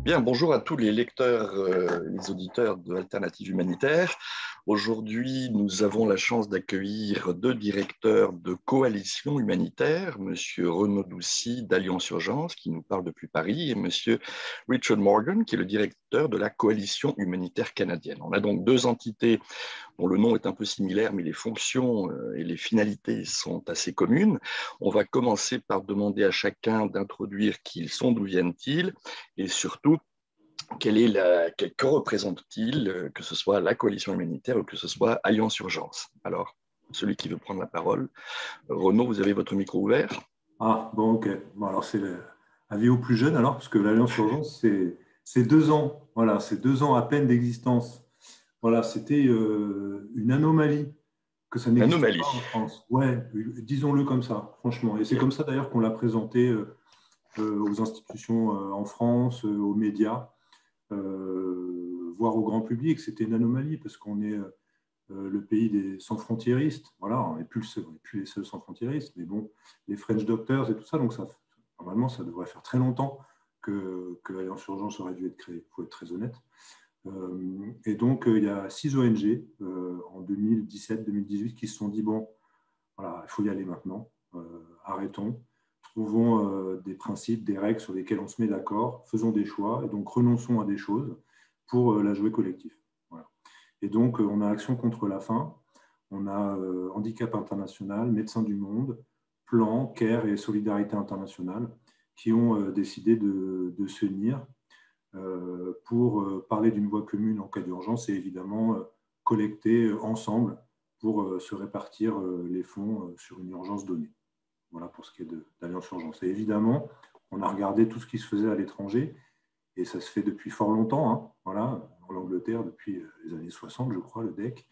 Bien, bonjour à tous les lecteurs, les auditeurs de Alternatives Humanitaires. Aujourd'hui, nous avons la chance d'accueillir deux directeurs de coalition humanitaire, Monsieur Renaud Doucy d'Alliance Urgence, qui nous parle depuis Paris, et Monsieur Richard Morgan, qui est le directeur de la coalition humanitaire canadienne. On a donc deux entités dont le nom est un peu similaire, mais les fonctions et les finalités sont assez communes. On va commencer par demander à chacun d'introduire qui ils sont, d'où viennent-ils, et surtout, que représente-t-il, que ce soit la coalition humanitaire ou que ce soit Alliance Urgence. Alors, celui qui veut prendre la parole, Renaud, vous avez votre micro ouvert. Ah, bon, ok. Bon, alors, c'est avis aux plus jeunes, alors, parce que l'Alliance Urgence, c'est 2 ans. Voilà, c'est 2 ans à peine d'existence. Voilà, c'était une anomalie que ça Une n'existe anomalie. pas en France. Ouais, disons-le comme ça, franchement. Et c'est comme ça, d'ailleurs, qu'on l'a présenté aux institutions en France, aux médias, voire au grand public. C'était une anomalie, parce qu'on est le pays des sans-frontiéristes. Voilà, on n'est plus les seuls sans-frontiéristes, mais bon, les French Doctors et tout ça, donc normalement, ça devrait faire très longtemps que l'Alliance Urgence aurait dû être créée, il faut être très honnête. Et donc, il y a 6 ONG en 2017-2018 qui se sont dit, bon, voilà, il faut y aller maintenant, arrêtons, trouvons des principes, des règles sur lesquelles on se met d'accord, faisons des choix, et donc renonçons à des choses pour la jouer collective. Voilà. Et donc, on a Action contre la faim, on a Handicap International, Médecins du Monde, Plan, CARE et Solidarité Internationale qui ont décidé de se unir pour parler d'une voie commune en cas d'urgence et évidemment collecter ensemble pour se répartir les fonds sur une urgence donnée. Voilà pour ce qui est d'Alliance Urgence. Et évidemment, on a regardé tout ce qui se faisait à l'étranger et ça se fait depuis fort longtemps. Hein. Voilà, en Angleterre depuis les années 60, je crois, le DEC.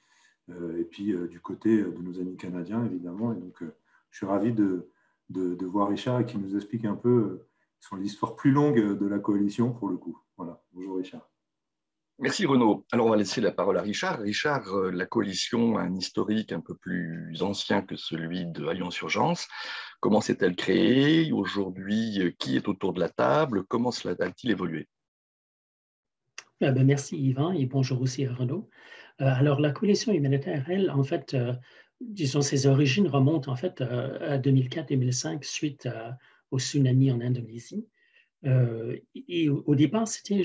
Et puis du côté de nos amis canadiens, évidemment. Et donc, je suis ravi de voir Richard qui nous explique un peu sur l'histoire plus longue de la coalition pour le coup. Voilà. Bonjour Richard. Merci Renaud. Alors on va laisser la parole à Richard. Richard, la coalition a un historique un peu plus ancien que celui de Alliance Urgence. Comment s'est-elle créée? Aujourd'hui, qui est autour de la table? Comment cela a-t-il évolué? Merci Yvan et bonjour aussi à Renaud. Alors la coalition humanitaire, elle, en fait, disons, ses origines remontent en fait à 2004-2005 suite au tsunami en Indonésie. Et au départ, c'était,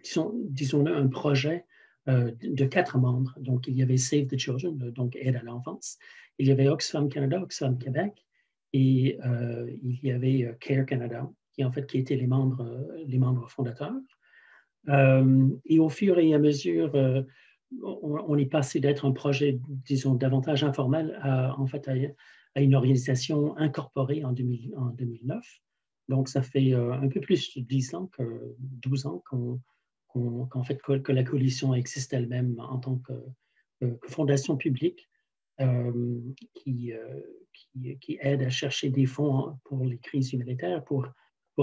disons-le, un projet de 4 membres. Donc, il y avait Save the Children, donc Aide à l'enfance. Il y avait Oxfam Canada, Oxfam Québec, et il y avait CARE Canada, qui étaient les membres fondateurs. Et au fur et à mesure, on est passé d'être un projet, disons, davantage informel à une organisation incorporée en 2009. Donc, ça fait un peu plus de 10 ans, 12 ans que la coalition existe elle-même en tant que fondation publique qui aide à chercher des fonds pour les crises humanitaires, pour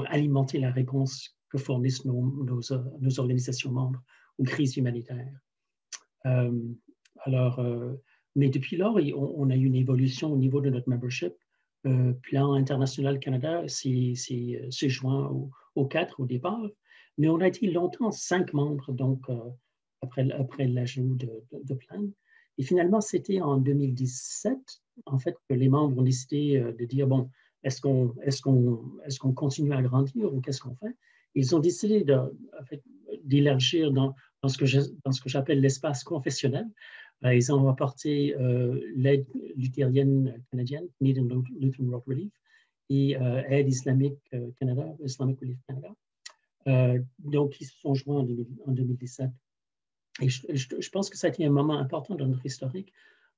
alimenter la réponse que fournissent nos organisations membres aux crises humanitaires. Mais depuis lors, on a eu une évolution au niveau de notre membership. Plan International Canada s'est joint aux 4 au départ, mais on a été longtemps 5 membres, donc après l'ajout de Plan. Et finalement, c'était en 2017, en fait, que les membres ont décidé de dire, bon, est-ce qu'on continue à grandir ou qu'est-ce qu'on fait? Ils ont décidé d'élargir dans ce que j'appelle l'espace confessionnel. Ils ont apporté l'aide luthérienne canadienne, Canadian Lutheran World Relief, et Aide islamique Canada, Islamic Relief Canada. Donc, ils se sont joints en 2017. Et je pense que ça a été un moment important dans notre historique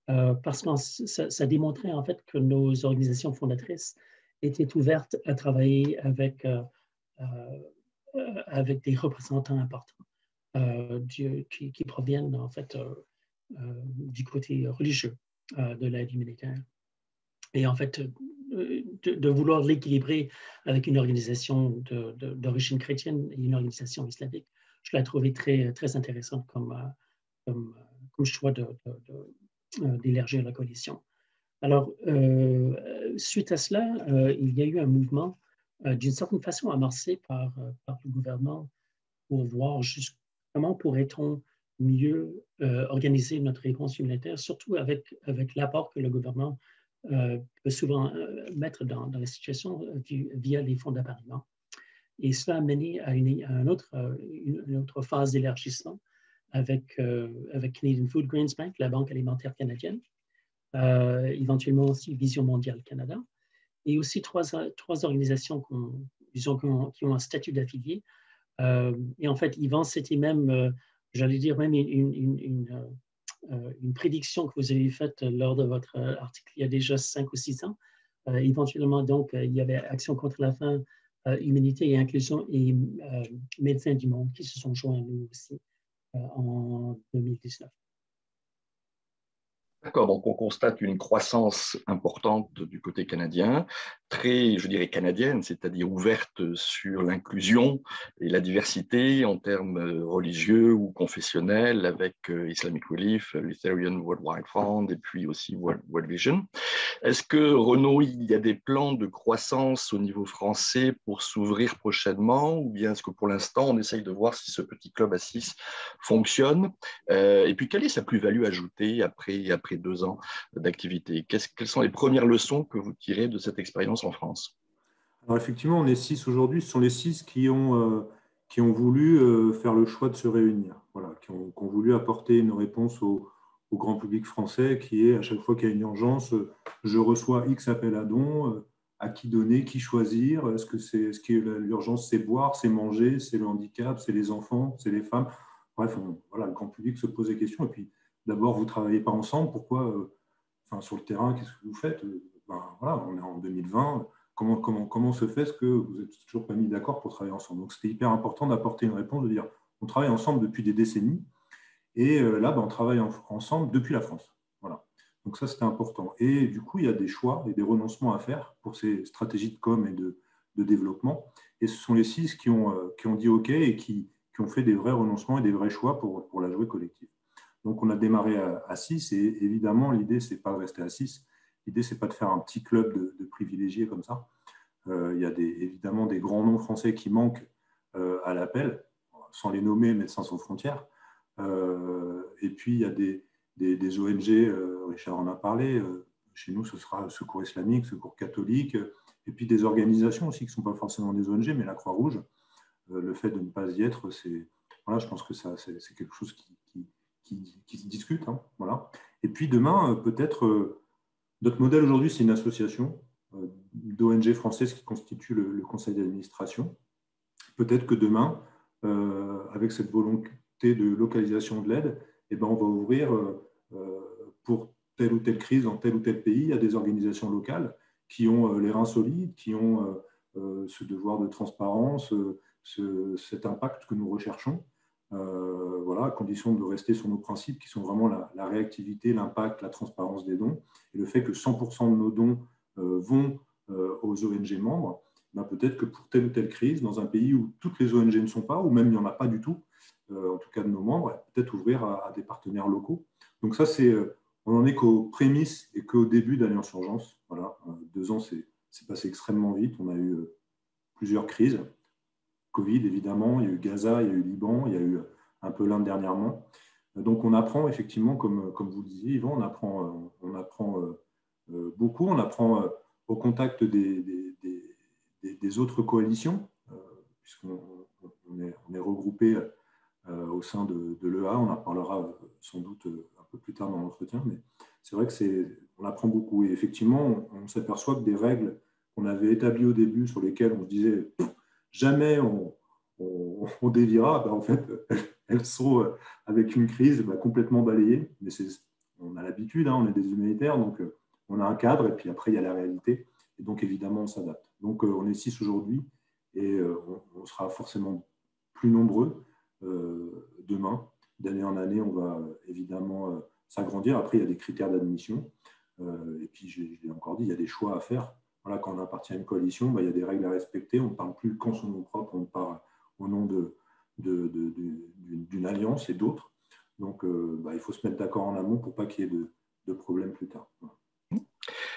parce que ça démontrait en fait que nos organisations fondatrices étaient ouvertes à travailler avec des représentants importants qui proviennent en fait du côté religieux de l'aide humanitaire. Et en fait, de vouloir l'équilibrer avec une organisation d'origine chrétienne et une organisation islamique, je l'ai trouvé très, très intéressante comme choix d'élargir la coalition. Alors, suite à cela, il y a eu un mouvement, d'une certaine façon, amorcé par le gouvernement pour voir comment pourrait-on mieux organiser notre réponse humanitaire, surtout avec l'apport que le gouvernement peut souvent mettre dans la situation via les fonds d'appariement. Et cela a mené à une autre phase d'élargissement avec Canadian Food Grains Bank, la Banque alimentaire canadienne, éventuellement aussi Vision mondiale Canada, et aussi trois organisations qui ont un statut d'affilié. Et en fait, Yvan, c'était même, j'allais dire, même une prédiction que vous avez faite lors de votre article il y a déjà 5 ou 6 ans. Éventuellement, donc, il y avait Action contre la faim, Humanité et Inclusion et Médecins du Monde qui se sont joints à nous aussi en 2019. D'accord, donc on constate une croissance importante du côté canadien, très, je dirais, canadienne, c'est-à-dire ouverte sur l'inclusion et la diversité en termes religieux ou confessionnels avec Islamic Relief, Lutheran Worldwide Fund et puis aussi World Vision. Est-ce que, Renaud, il y a des plans de croissance au niveau français pour s'ouvrir prochainement ou bien est-ce que pour l'instant, on essaye de voir si ce petit club à 6 fonctionne et puis, quelle est sa plus-value ajoutée après 2 ans d'activité? Quelles sont les premières leçons que vous tirez de cette expérience en France? Alors effectivement, on est 6 aujourd'hui. Ce sont les 6 qui ont voulu faire le choix de se réunir, voilà, qui ont voulu apporter une réponse au grand public français qui est, à chaque fois qu'il y a une urgence, je reçois X appels à dons, à qui donner, qui choisir, est-ce que l'urgence, c'est boire, c'est manger, c'est le handicap, c'est les enfants, c'est les femmes. Bref, voilà, le grand public se pose des questions. Et puis, d'abord, vous ne travaillez pas ensemble. Pourquoi sur le terrain, qu'est-ce que vous faites? Voilà, on est en 2020. Comment se fait-ce que vous n'êtes toujours pas mis d'accord pour travailler ensemble? Donc, c'était hyper important d'apporter une réponse, de dire on travaille ensemble depuis des décennies et là, on travaille ensemble depuis la France. Voilà. Donc, ça, c'était important. Et du coup, il y a des choix et des renoncements à faire pour ces stratégies de com et de développement. Et ce sont les 6 qui ont dit OK et qui ont fait des vrais renoncements et des vrais choix pour la jouer collective. Donc, on a démarré à 6 et évidemment, l'idée, ce n'est pas de rester à 6. L'idée, ce n'est pas de faire un petit club de privilégiés comme ça. Il y a évidemment des grands noms français qui manquent à l'appel, sans les nommer, Médecins sans frontières. Et puis, il y a des ONG, Richard en a parlé, chez nous, ce sera Secours islamique, Secours catholique, et puis des organisations aussi qui ne sont pas forcément des ONG, mais la Croix-Rouge. Le fait de ne pas y être, voilà, je pense que c'est quelque chose qui se discute. Hein, voilà. Et puis demain, peut-être, notre modèle aujourd'hui, c'est une association d'ONG françaises qui constitue le conseil d'administration. Peut-être que demain, avec cette volonté de localisation de l'aide, eh ben, on va ouvrir pour telle ou telle crise dans tel ou tel pays à des organisations locales qui ont les reins solides, qui ont ce devoir de transparence, cet impact que nous recherchons. Voilà, à condition de rester sur nos principes qui sont vraiment la réactivité, l'impact, la transparence des dons et le fait que 100% de nos dons vont aux ONG membres. Ben peut-être que pour telle ou telle crise, dans un pays où toutes les ONG ne sont pas, ou même il n'y en a pas du tout, en tout cas de nos membres, peut-être ouvrir à des partenaires locaux. Donc ça, on n'en est qu'aux prémices et qu'au début d'Alliance Urgence. Voilà, 2 ans, c'est passé extrêmement vite. On a eu plusieurs crises. Covid, évidemment, il y a eu Gaza, il y a eu Liban, il y a eu un peu l'Inde dernièrement. Donc on apprend effectivement, comme vous le disiez, Yvan, on apprend beaucoup, on apprend au contact des autres coalitions, puisqu'on est regroupé au sein de l'EA, on en parlera sans doute un peu plus tard dans l'entretien, mais c'est vrai qu'on apprend beaucoup. Et effectivement, on s'aperçoit que des règles qu'on avait établies au début, sur lesquelles on se disait jamais on déviera, ben en fait, elles sont, avec une crise, complètement balayées. Mais on a l'habitude, hein, on est des humanitaires, donc on a un cadre, et puis après, il y a la réalité. Et donc, évidemment, on s'adapte. Donc, on est 6 aujourd'hui, et on sera forcément plus nombreux demain. D'année en année, on va évidemment s'agrandir. Après, il y a des critères d'admission. Et puis, je l'ai encore dit, il y a des choix à faire. Voilà, quand on appartient à une coalition, il y a des règles à respecter. On ne parle plus qu'en son nom propre, on parle au nom d'une alliance et d'autres. Donc, il faut se mettre d'accord en amont pour pas qu'il y ait de problèmes plus tard. Voilà.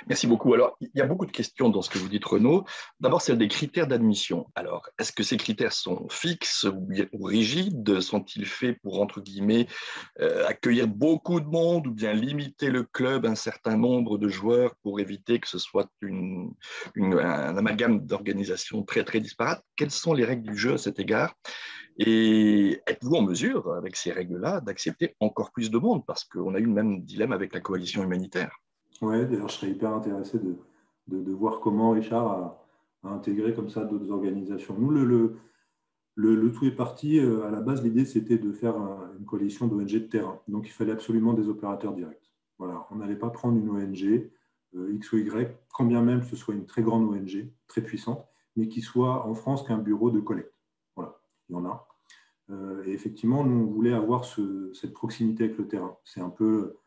Merci beaucoup. Alors, il y a beaucoup de questions dans ce que vous dites, Renaud. D'abord, celle des critères d'admission. Alors, est-ce que ces critères sont fixes ou rigides? Sont-ils faits pour, entre guillemets, accueillir beaucoup de monde ou bien limiter le club à un certain nombre de joueurs pour éviter que ce soit un amalgame d'organisations très, très disparates? Quelles sont les règles du jeu à cet égard? Et êtes-vous en mesure, avec ces règles-là, d'accepter encore plus de monde? Parce qu'on a eu le même dilemme avec la coalition humanitaire. Ouais, d'ailleurs, je serais hyper intéressé de voir comment Richard a intégré comme ça d'autres organisations. Nous, le tout est parti. À la base, l'idée, c'était de faire une coalition d'ONG de terrain. Donc, il fallait absolument des opérateurs directs. Voilà, on n'allait pas prendre une ONG X ou Y, quand bien même ce soit une très grande ONG, très puissante, mais qui soit en France qu'un bureau de collecte. Voilà, il y en a. Et effectivement, nous, on voulait avoir cette proximité avec le terrain. C'est un peu,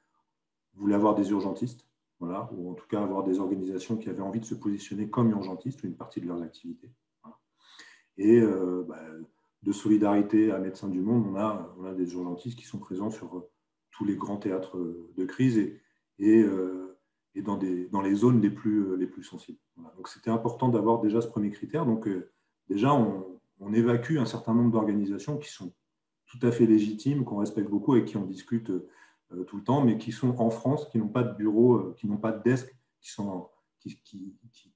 on voulait avoir des urgentistes. Voilà, ou en tout cas avoir des organisations qui avaient envie de se positionner comme urgentistes, une partie de leurs activités. Voilà. Et de solidarité à Médecins du Monde, on a des urgentistes qui sont présents sur tous les grands théâtres de crise et dans les zones les plus sensibles. Voilà. Donc c'était important d'avoir déjà ce premier critère. Donc déjà, on évacue un certain nombre d'organisations qui sont tout à fait légitimes, qu'on respecte beaucoup et qui on discute tout le temps, mais qui sont en France, qui n'ont pas de bureau, qui n'ont pas de desk, qui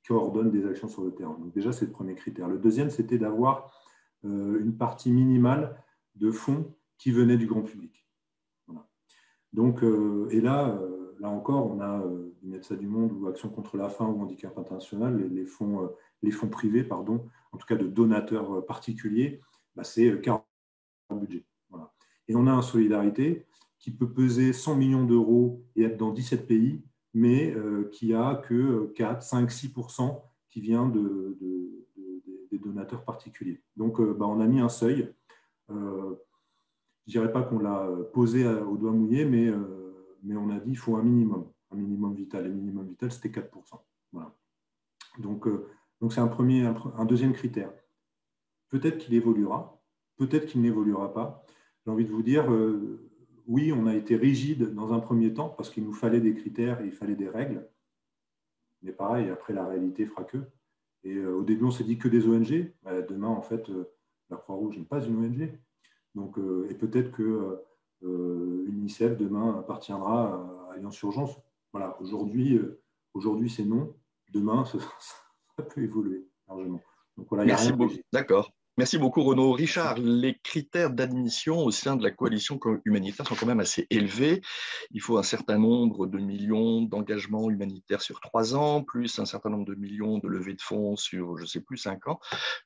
coordonnent des actions sur le terrain. Donc déjà, c'est le premier critère. Le deuxième, c'était d'avoir une partie minimale de fonds qui venaient du grand public. Voilà. Donc, et là encore, on a Médecins du Monde ou Action contre la faim ou Handicap International, les fonds privés, pardon, en tout cas de donateurs particuliers, c'est 40 budget. Voilà. Et on a un Solidarité qui peut peser 100 millions d'euros et être dans 17 pays, mais qui a que 4, 5, 6% qui vient des donateurs particuliers. Donc, on a mis un seuil. Je ne dirais pas qu'on l'a posé au doigt mouillé, mais on a dit qu'il faut un minimum vital. Et le minimum vital, c'était 4%. Voilà. Donc c'est un deuxième critère. Peut-être qu'il évoluera, peut-être qu'il n'évoluera pas. J'ai envie de vous dire, oui, on a été rigide dans un premier temps parce qu'il nous fallait des critères et il fallait des règles. Mais pareil, après, la réalité fera que. Et au début, on s'est dit que des ONG. Demain, en fait, la Croix-Rouge n'est pas une ONG. Donc, et peut-être que UNICEF, demain, appartiendra à Alliance Urgence. Voilà, aujourd'hui, c'est non. Demain, ça peut évoluer largement. Donc voilà, il n'y a rien de rigide. D'accord. Merci beaucoup, Renaud. Richard, les critères d'admission au sein de la coalition humanitaire sont quand même assez élevés. Il faut un certain nombre de millions d'engagements humanitaires sur 3 ans, plus un certain nombre de millions de levées de fonds sur, je ne sais plus, 5 ans.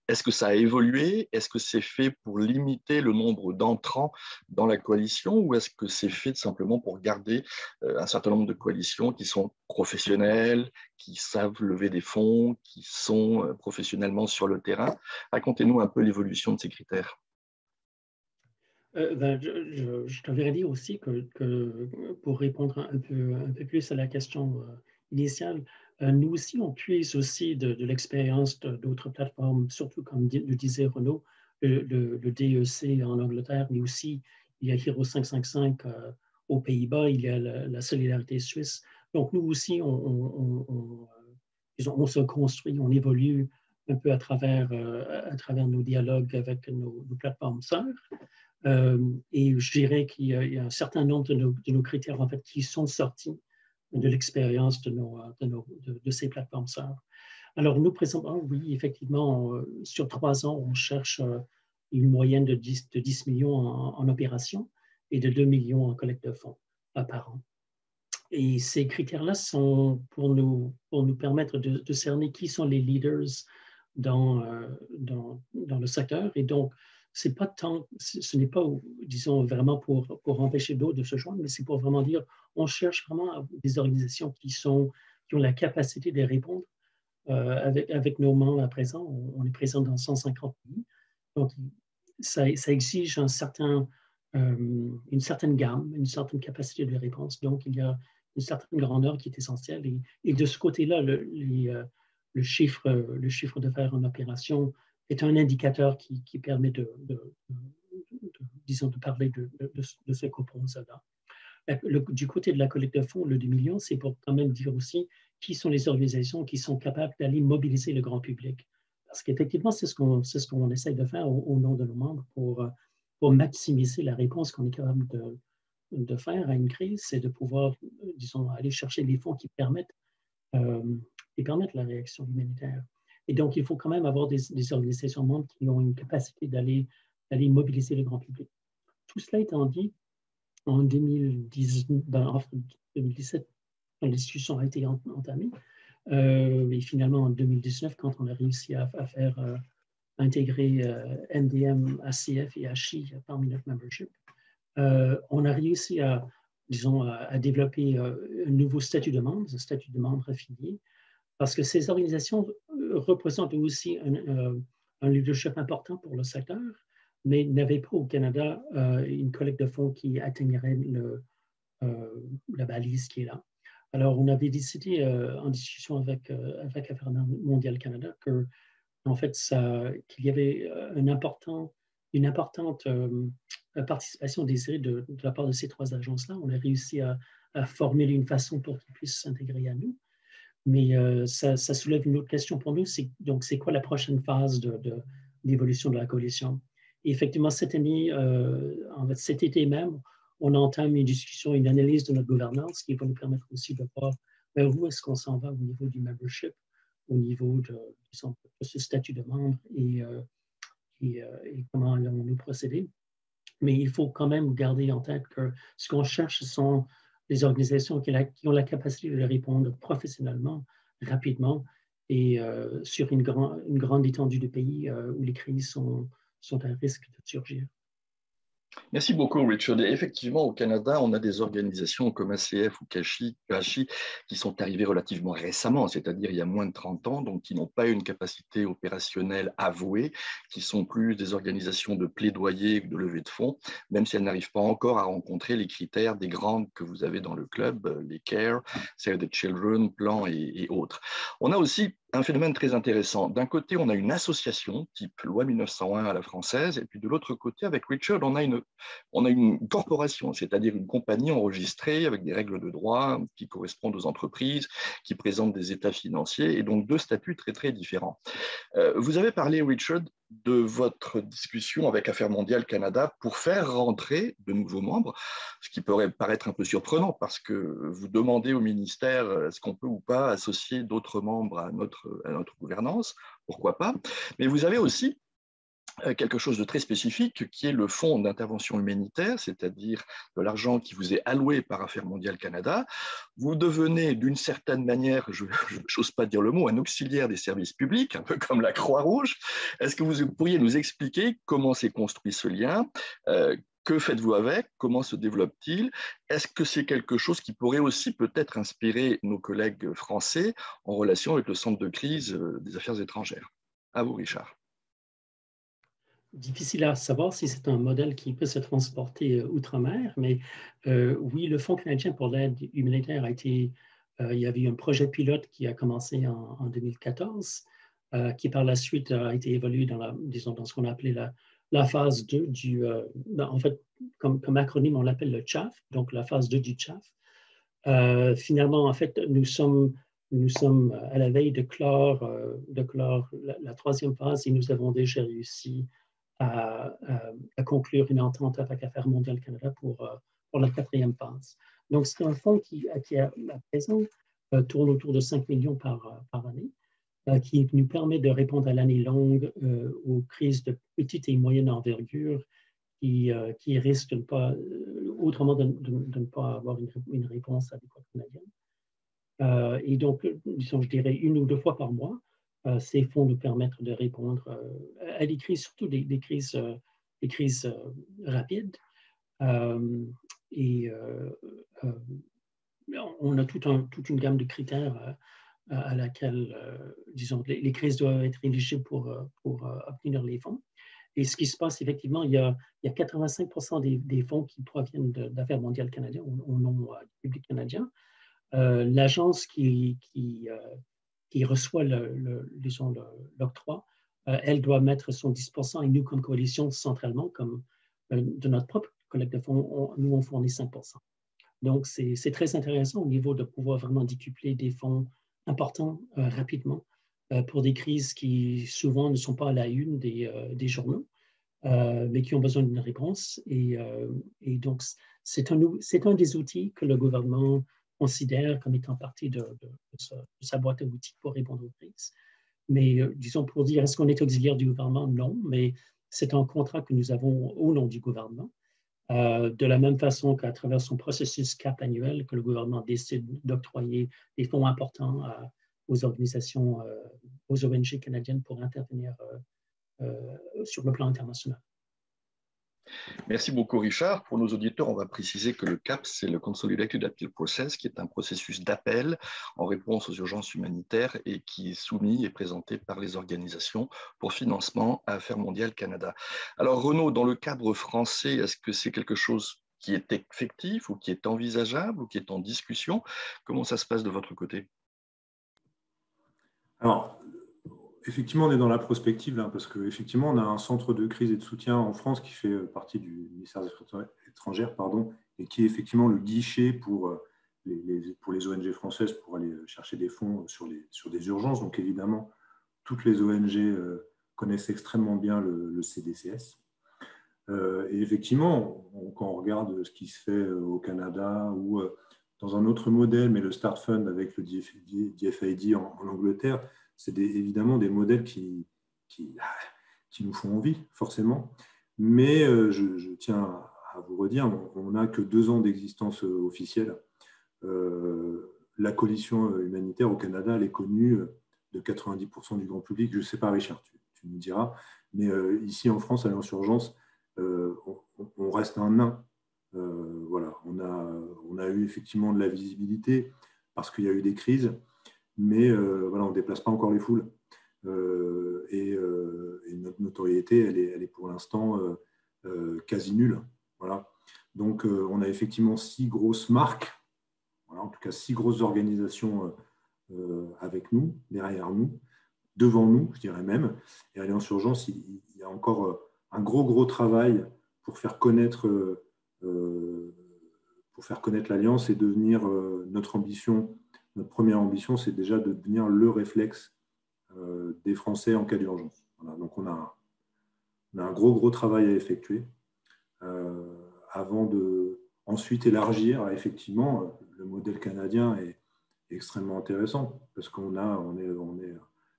Est-ce que ça a évolué? Est-ce que c'est fait pour limiter le nombre d'entrants dans la coalition ou est-ce que c'est fait simplement pour garder un certain nombre de coalitions qui sont professionnelles, qui savent lever des fonds, qui sont professionnellement sur le terrain? Racontez-nous un peu l'évolution de ces critères. Je t'avais dit aussi que pour répondre un peu plus à la question initiale, nous aussi, on puise aussi de l'expérience d'autres plateformes, surtout comme le disait Renaud, le DEC en Angleterre, mais aussi il y a Hero 555 aux Pays-Bas, il y a la Solidarité suisse. Donc nous aussi, on se construit, on évolue un peu à travers nos dialogues avec nos plateformes sœurs. Et je dirais qu'il y a un certain nombre de nos critères en fait, qui sont sortis de l'expérience de ces plateformes sœurs. Alors, nous, présentement, oui, effectivement, sur 3 ans, on cherche une moyenne de 10 millions en opération et de 2 millions en collecte de fonds par an. Et ces critères-là sont pour nous permettre de cerner qui sont les leaders dans le secteur. Et donc, ce n'est pas, disons, vraiment pour empêcher d'autres de se joindre, mais c'est pour vraiment dire, on cherche vraiment des organisations qui ont la capacité de répondre avec nos membres à présent. On est présent dans 150 pays. Donc, ça exige une certaine gamme, une certaine capacité de réponse. Donc, il y a une certaine grandeur qui est essentielle. Et de ce côté-là, le chiffre d'affaires en opération est un indicateur qui permet de disons, de parler de ce composant-là. Du côté de la collecte de fonds, le 2 millions, c'est pour quand même dire aussi qui sont les organisations qui sont capables d'aller mobiliser le grand public. Parce qu'effectivement, c'est ce qu'on essaie de faire au nom de nos membres pour maximiser la réponse qu'on est capable de faire à une crise, c'est de pouvoir, disons, aller chercher des fonds qui permettent la réaction humanitaire. Et donc, il faut quand même avoir des organisations membres qui ont une capacité d'aller mobiliser le grand public. Tout cela étant dit, en 2017, quand la discussion a été entamée, et finalement en 2019, quand on a réussi à faire intégrer MDM, ACF et HI parmi notre membership, on a réussi à développer un nouveau statut de membre, un statut de membre affilié, parce que ces organisations représentent aussi un leadership important pour le secteur, mais n'avaient pas au Canada une collecte de fonds qui atteignerait la balise qui est là. Alors, on avait décidé en discussion avec Affaires mondiales Canada en fait, qu'il y avait une importante participation désirée de la part de ces trois agences-là. On a réussi à formuler une façon pour qu'ils puissent s'intégrer à nous. Mais ça soulève une autre question pour nous, donc c'est quoi la prochaine phase d'évolution de la coalition? Et effectivement, cette année, en fait, cet été même, on entame une discussion, une analyse de notre gouvernance qui va nous permettre aussi de voir vers où est-ce qu'on s'en va au niveau du membership, au niveau de ce statut de membre et comment allons-nous procéder. Mais il faut quand même garder en tête que ce qu'on cherche, ce sont des organisations qui ont la capacité de répondre professionnellement, rapidement et sur une grande étendue de pays où les crises sont à risque de surgir. Merci beaucoup, Richard. Et effectivement, au Canada, on a des organisations comme ACF ou KHI qui sont arrivées relativement récemment, c'est-à-dire il y a moins de 30 ans, donc qui n'ont pas une capacité opérationnelle avouée, qui sont plus des organisations de plaidoyer que de levée de fonds, même si elles n'arrivent pas encore à rencontrer les critères des grandes que vous avez dans le club, les CARE, Save the Children, Plan et autres. On a aussi un phénomène très intéressant. D'un côté, on a une association type loi 1901 à la française, et puis de l'autre côté, avec Richard, on a une corporation, c'est-à-dire une compagnie enregistrée avec des règles de droit qui correspondent aux entreprises, qui présentent des états financiers, et donc deux statuts très, très différents. Vous avez parlé, Richard, de votre discussion avec Affaires mondiales Canada pour faire rentrer de nouveaux membres, ce qui pourrait paraître un peu surprenant parce que vous demandez au ministère est-ce qu'on peut ou pas associer d'autres membres à notre gouvernance, pourquoi pas. Mais vous avez aussi quelque chose de très spécifique qui est le fonds d'intervention humanitaire, c'est-à-dire de l'argent qui vous est alloué par Affaires mondiales Canada. Vous devenez d'une certaine manière, je n'ose pas dire le mot, un auxiliaire des services publics, un peu comme la Croix-Rouge. Est-ce que vous pourriez nous expliquer comment s'est construit ce lien ? Que faites-vous avec? Comment se développe-t-il? Est-ce que c'est quelque chose qui pourrait aussi peut-être inspirer nos collègues français en relation avec le centre de crise des affaires étrangères? À vous, Richard. Difficile à savoir si c'est un modèle qui peut se transporter outre-mer, mais oui, le Fonds canadien pour l'aide humanitaire il y avait eu un projet pilote qui a commencé en 2014, qui par la suite a été évolué dans ce qu'on a appelé la phase 2 en fait, comme acronyme, on l'appelle le CHAF, donc la phase 2 du CHAF. Finalement, en fait, nous sommes à la veille de clore la troisième phase et nous avons déjà réussi à conclure une entente avec Affaires mondiales Canada pour la quatrième phase. Donc, c'est un fonds qui à présent, tourne autour de 5 millions par année, qui nous permet de répondre à l'année longue aux crises de petite et moyenne envergure qui risquent de ne pas, autrement de ne pas avoir une réponse adéquate canadienne. Et donc, disons, je dirais 1 ou 2 fois par mois, ces fonds nous permettent de répondre à des crises, surtout des crises rapides. On a toute une gamme de critères à laquelle, disons, les crises doivent être éligibles pour obtenir les fonds. Et ce qui se passe, effectivement, il y a 85% des fonds qui proviennent d'Affaires mondiales Canada au nom du public canadien. L'agence qui reçoit l'octroi, elle doit mettre son 10% et nous, comme coalition, centralement, comme de notre propre collecte de fonds, nous, on fournit 5%. Donc, c'est très intéressant au niveau de pouvoir vraiment décupler des fonds importants rapidement pour des crises qui souvent ne sont pas à la une des journaux, mais qui ont besoin d'une réponse. Et donc, c'est un des outils que le gouvernement considère comme étant partie de sa boîte à outils pour répondre aux crises. Mais disons, pour dire, est-ce qu'on est auxiliaire du gouvernement? Non, mais c'est un contrat que nous avons au nom du gouvernement. De la même façon qu'à travers son processus CAP annuel, que le gouvernement décide d'octroyer des fonds importants aux organisations, aux ONG canadiennes pour intervenir sur le plan international. Merci beaucoup, Richard. Pour nos auditeurs, on va préciser que le CAP, c'est le Consolidated Appeal Process, qui est un processus d'appel en réponse aux urgences humanitaires et qui est soumis et présenté par les organisations pour financement à Affaires mondiales Canada. Alors, Renaud, dans le cadre français, est-ce que c'est quelque chose qui est effectif ou qui est envisageable ou qui est en discussion? Comment ça se passe de votre côté? Alors, effectivement, on est dans la prospective, là, parce qu'effectivement, on a un centre de crise et de soutien en France qui fait partie du ministère des Affaires étrangères, et qui est effectivement le guichet pour les ONG françaises pour aller chercher des fonds sur des urgences. Donc, évidemment, toutes les ONG connaissent extrêmement bien le CDCS. Et effectivement, quand on regarde ce qui se fait au Canada ou dans un autre modèle, mais le Start Fund avec le DFID en Angleterre, c'est évidemment des modèles qui nous font envie, forcément. Mais je tiens à vous redire, on n'a que 2 ans d'existence officielle. La coalition humanitaire au Canada, elle est connue de 90% du grand public. Je ne sais pas, Richard, tu nous diras. Mais ici, en France, Alliance Urgence, on reste un nain. Voilà, on a eu effectivement de la visibilité parce qu'il y a eu des crises, mais voilà, on ne déplace pas encore les foules. Et notre notoriété, elle est pour l'instant quasi nulle. Voilà. Donc, on a effectivement 6 grosses marques, voilà, en tout cas 6 grosses organisations avec nous, derrière nous, devant nous, je dirais même. Et Alliance Urgence, il y a encore un gros travail pour faire connaître l'Alliance et devenir notre ambition. Notre première ambition, c'est déjà de devenir le réflexe des Français en cas d'urgence. Voilà, donc on a un gros travail à effectuer avant de ensuite élargir. Effectivement, le modèle canadien est extrêmement intéressant parce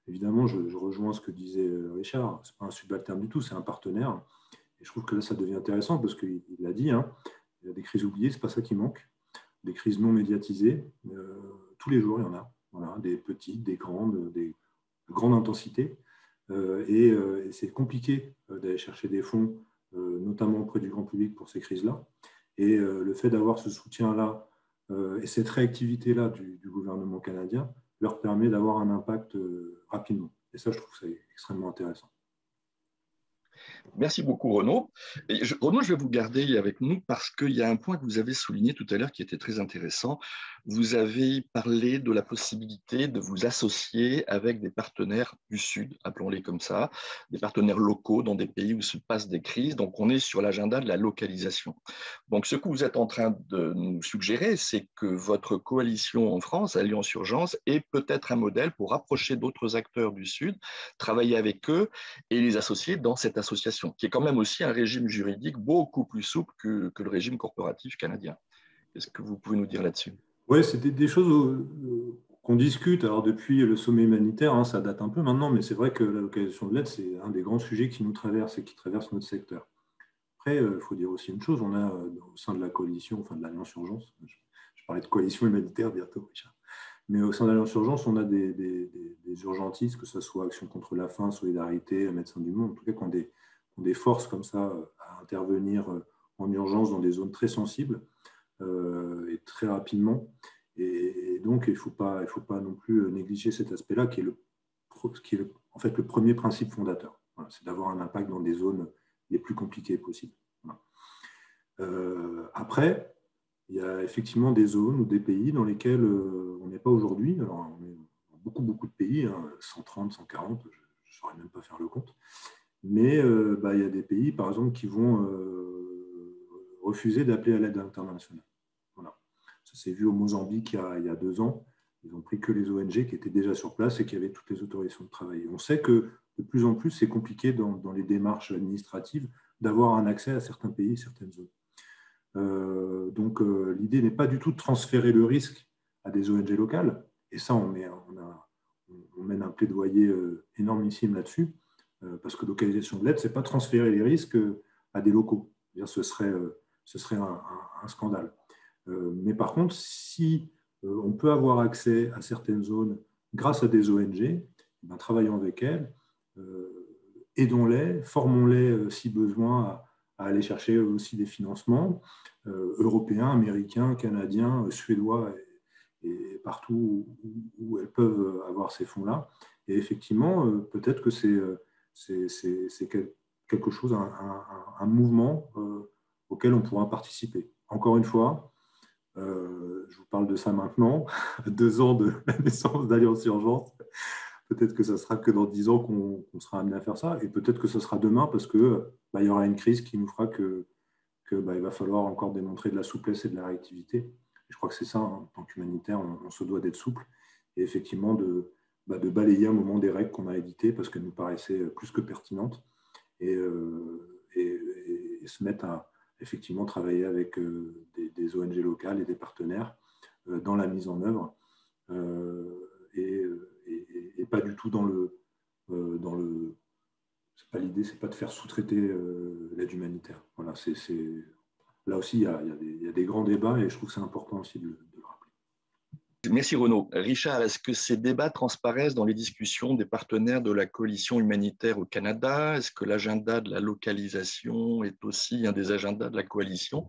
évidemment, je rejoins ce que disait Richard, ce n'est pas un subalterne du tout, c'est un partenaire. Et je trouve que là, ça devient intéressant parce qu'il l'a dit, hein, il y a des crises oubliées, ce n'est pas ça qui manque. Des crises non médiatisées, tous les jours, il y en a. Voilà, des petites, des grandes, de grande intensité. Et c'est compliqué d'aller chercher des fonds, notamment auprès du grand public pour ces crises-là. Et le fait d'avoir ce soutien-là et cette réactivité-là du gouvernement canadien leur permet d'avoir un impact rapidement. Et ça, je trouve que c'est extrêmement intéressant. Merci beaucoup, Renaud. Renaud, je vais vous garder avec nous parce qu'il y a un point que vous avez souligné tout à l'heure qui était très intéressant. Vous avez parlé de la possibilité de vous associer avec des partenaires du Sud, appelons-les comme ça, des partenaires locaux dans des pays où se passent des crises. Donc, on est sur l'agenda de la localisation. Donc, ce que vous êtes en train de nous suggérer, c'est que votre coalition en France, Alliance Urgence, est peut-être un modèle pour rapprocher d'autres acteurs du Sud, travailler avec eux et les associer dans cette association, qui est quand même aussi un régime juridique beaucoup plus souple que le régime corporatif canadien. Qu'est-ce que vous pouvez nous dire là-dessus? Oui, c'est des choses qu'on discute. Alors, depuis le sommet humanitaire, hein, ça date un peu maintenant, mais c'est vrai que la localisation de l'aide, c'est un des grands sujets qui nous traverse et qui traverse notre secteur. Après, il faut dire aussi une chose, on a au sein de la coalition, enfin de l'Alliance Urgence, je parlais de coalition humanitaire bientôt, Richard, mais au sein de l'Alliance Urgence, on a des urgentistes, que ce soit Action contre la faim, Solidarité, Médecins du Monde, en tout cas, qui ont des forces comme ça à intervenir en urgence dans des zones très sensibles et très rapidement. Et donc, il ne faut pas non plus négliger cet aspect-là, qui est en fait le premier principe fondateur. Voilà, c'est d'avoir un impact dans des zones les plus compliquées possibles. Voilà. Après, il y a effectivement des zones ou des pays dans lesquels on n'est pas aujourd'hui. Alors, on est dans beaucoup de pays, hein, 130, 140, je ne saurais même pas faire le compte. Mais il y a des pays, par exemple, qui vont refuser d'appeler à l'aide internationale. Voilà. Ça s'est vu au Mozambique il y a 2 ans. Ils n'ont pris que les ONG qui étaient déjà sur place et qui avaient toutes les autorisations de travail. On sait que de plus en plus, c'est compliqué dans les démarches administratives d'avoir un accès à certains pays, certaines zones. Donc, l'idée n'est pas du tout de transférer le risque à des ONG locales. Et ça, on mène un plaidoyer énormissime là-dessus, parce que localisation de l'aide, ce n'est pas transférer les risques à des locaux. Ce serait un scandale. Mais par contre, si on peut avoir accès à certaines zones grâce à des ONG, travaillons avec elles, aidons-les, formons-les si besoin à aller chercher aussi des financements européens, américains, canadiens, suédois et partout où elles peuvent avoir ces fonds-là. Et effectivement, peut-être que c'est quelque chose, un mouvement auquel on pourra participer. Encore une fois, je vous parle de ça maintenant, 2 ans de la naissance d'Alliance Urgence. Peut-être que ça sera que dans 10 ans qu'on sera amené à faire ça, et peut-être que ce sera demain parce qu'il y aura une crise qui nous fera qu'il va falloir encore démontrer de la souplesse et de la réactivité. Et je crois que c'est ça, hein, en tant qu'humanitaire, on se doit d'être souple et effectivement de balayer un moment des règles qu'on a éditées parce qu'elles nous paraissaient plus que pertinentes et se mettre à effectivement travailler avec des ONG locales et des partenaires dans la mise en œuvre et pas du tout dans le c'est pas l'idée, c'est pas de faire sous-traiter l'aide humanitaire. Voilà, là aussi il y a des grands débats et je trouve que c'est important aussi de le rappeler. Merci Renaud. Richard, est-ce que ces débats transparaissent dans les discussions des partenaires de la coalition humanitaire au Canada? Est-ce que l'agenda de la localisation est aussi un des agendas de la coalition?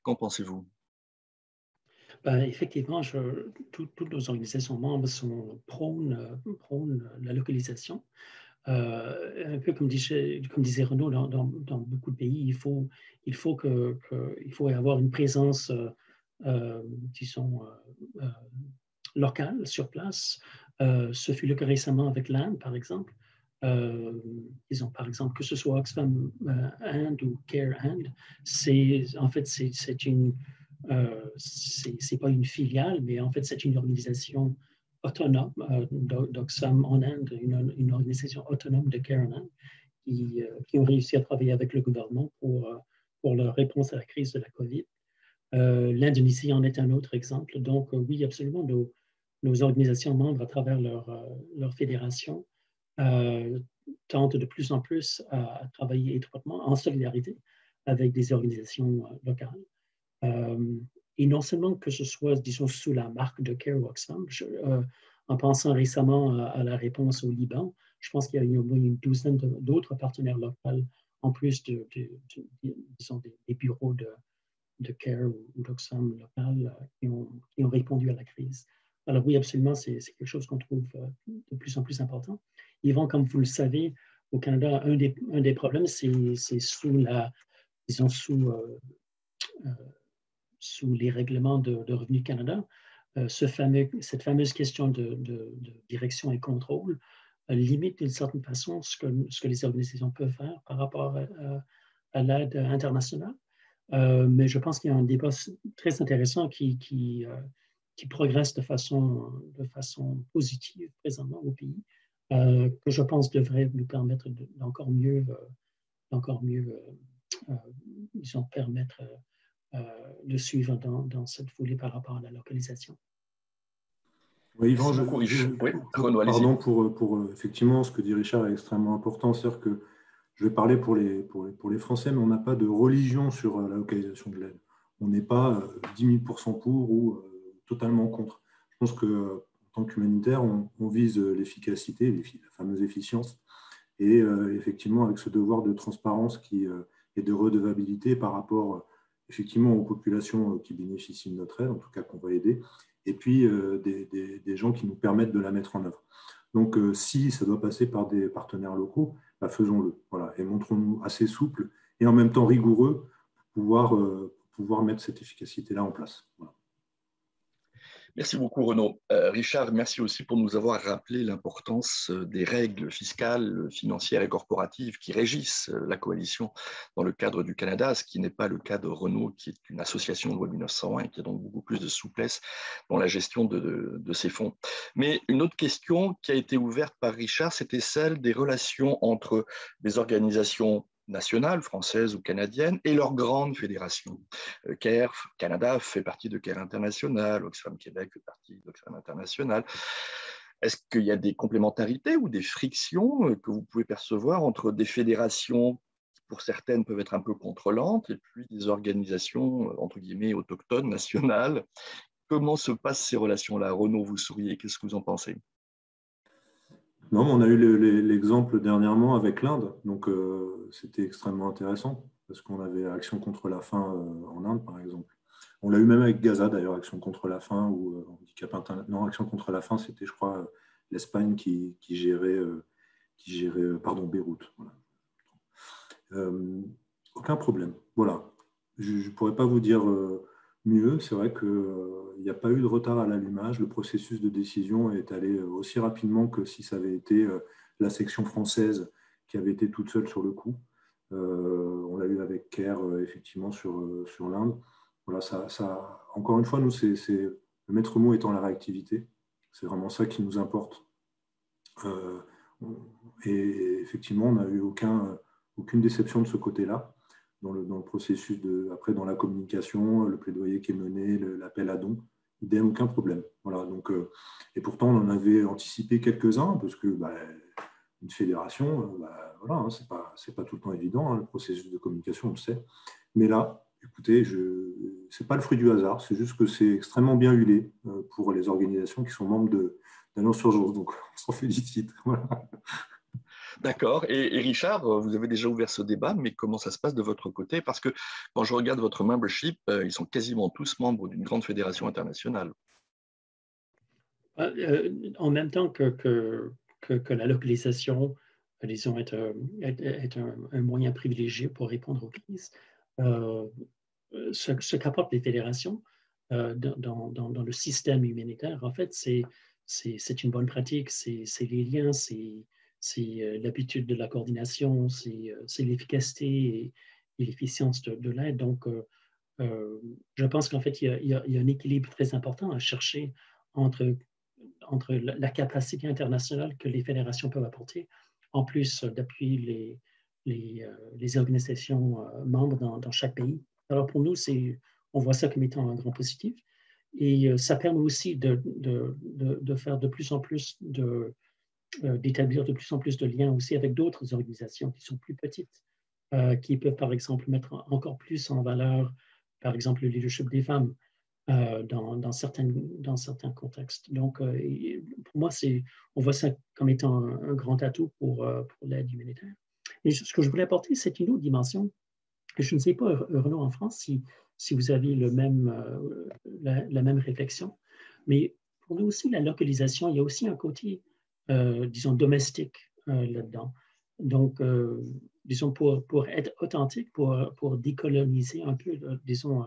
Qu'en pensez-vous? Effectivement, toutes nos organisations membres prônent la localisation. Un peu comme disait Renaud, dans beaucoup de pays, il faut avoir une présence, disons, locale sur place. Ce fut le cas récemment avec l'Inde, par exemple. Disons, par exemple, que ce soit Oxfam Inde ou Care Inde, en fait, c'est pas une filiale, mais en fait, c'est une organisation autonome d'Oxfam en Inde, une organisation autonome de Care en Inde, qui ont réussi à travailler avec le gouvernement pour leur réponse à la crise de la COVID. L'Indonésie en est un autre exemple. Donc, oui, absolument, nos organisations membres, à travers leur fédération, tentent de plus en plus à travailler étroitement en solidarité avec des organisations locales. Et non seulement que ce soit, disons, sous la marque de Care ou Oxfam, en pensant récemment à la réponse au Liban, je pense qu'il y a une douzaine d'autres partenaires locaux, en plus disons, des bureaux de Care ou d'Oxfam local qui ont répondu à la crise. Alors oui, absolument, c'est quelque chose qu'on trouve de plus en plus important. Yvan, comme vous le savez, au Canada, un des problèmes, c'est sous les règlements de Revenu Canada, cette fameuse question de direction et contrôle limite d'une certaine façon ce que les organisations peuvent faire par rapport à l'aide internationale. Mais je pense qu'il y a un débat très intéressant qui progresse de façon positive présentement au pays, que je pense devrait nous permettre d'encore mieux disons, permettre de suivre dans cette foulée par rapport à la localisation. Oui, Yvan, pardon pour effectivement ce que dit Richard est extrêmement important, c'est-à-dire que je vais parler pour les Français, mais on n'a pas de religion sur la localisation de l'aide. On n'est pas 10 000% pour ou totalement contre. Je pense qu'en tant qu'humanitaire, on vise l'efficacité, la fameuse efficience, et effectivement avec ce devoir de transparence et de redevabilité par rapport effectivement aux populations qui bénéficient de notre aide, en tout cas qu'on va aider, et puis des gens qui nous permettent de la mettre en œuvre. Donc, si ça doit passer par des partenaires locaux, faisons-le. Voilà, et montrons-nous assez souples et en même temps rigoureux pour pouvoir mettre cette efficacité-là en place. Voilà. Merci beaucoup, Renaud. Richard, merci aussi pour nous avoir rappelé l'importance des règles fiscales, financières et corporatives qui régissent la coalition dans le cadre du Canada, ce qui n'est pas le cas de Renaud, qui est une association de loi 1901 et qui a donc beaucoup plus de souplesse dans la gestion de ces fonds. Mais une autre question qui a été ouverte par Richard, c'était celle des relations entre des organisations nationales, françaises ou canadiennes, et leurs grandes fédérations. CARE Canada fait partie de CARE International, Oxfam Québec fait partie d'Oxfam International. Est-ce qu'il y a des complémentarités ou des frictions que vous pouvez percevoir entre des fédérations qui, pour certaines, peuvent être un peu contrôlantes, et puis des organisations, entre guillemets, autochtones, nationales? Comment se passent ces relations-là? Renaud, vous souriez, qu'est-ce que vous en pensez? Non, on a eu l'exemple dernièrement avec l'Inde, donc c'était extrêmement intéressant parce qu'on avait Action contre la faim en Inde, par exemple. On l'a eu même avec Gaza, d'ailleurs, Action contre la faim ou handicap international. Non, Action contre la faim, c'était, je crois, l'Espagne qui gérait, Beyrouth. Voilà. Aucun problème. Voilà. Je ne pourrais pas vous dire mieux. C'est vrai qu'il n'y a pas eu de retard à l'allumage. Le processus de décision est allé aussi rapidement que si ça avait été la section française qui avait été toute seule sur le coup. On l'a eu avec CARE, effectivement, sur l'Inde. Voilà, encore une fois, nous, le maître mot étant la réactivité. C'est vraiment ça qui nous importe. Et effectivement, on n'a eu aucune déception de ce côté-là. Dans le processus après dans la communication, le plaidoyer qui est mené, l'appel à dons, idem, aucun problème. Voilà, donc, et pourtant, on en avait anticipé quelques-uns, parce que une fédération, voilà, hein, c'est pas tout le temps évident, hein, le processus de communication, on le sait. Mais là, écoutez, c'est pas le fruit du hasard, c'est juste que c'est extrêmement bien huilé pour les organisations qui sont membres d'Alliance Urgence, donc on s'en félicite. Voilà. D'accord. Et Richard, vous avez déjà ouvert ce débat, mais comment ça se passe de votre côté? Parce que quand je regarde votre membership, ils sont quasiment tous membres d'une grande fédération internationale. En même temps que la localisation, disons, est un moyen privilégié pour répondre aux crises, ce qu'apportent les fédérations dans le système humanitaire, en fait, c'est une bonne pratique, c'est les liens, c'est l'habitude de la coordination, c'est l'efficacité et l'efficience de l'aide. Donc, je pense qu'en fait, il y a un équilibre très important à chercher entre la capacité internationale que les fédérations peuvent apporter, en plus d'appuyer les organisations membres dans chaque pays. Alors pour nous, on voit ça comme étant un grand positif. Et ça permet aussi de faire de plus en plus d'établir de plus en plus de liens aussi avec d'autres organisations qui sont plus petites, qui peuvent par exemple mettre encore plus en valeur, par exemple, le leadership des femmes dans certains contextes. Donc, pour moi, on voit ça comme étant un grand atout pour l'aide humanitaire. Et ce que je voulais apporter, c'est une autre dimension. Je ne sais pas, Renaud, en France, si vous avez la même réflexion, mais pour nous aussi, la localisation, il y a aussi un côté, disons, domestique là-dedans. Donc, disons, pour être authentique, pour décoloniser un peu, disons,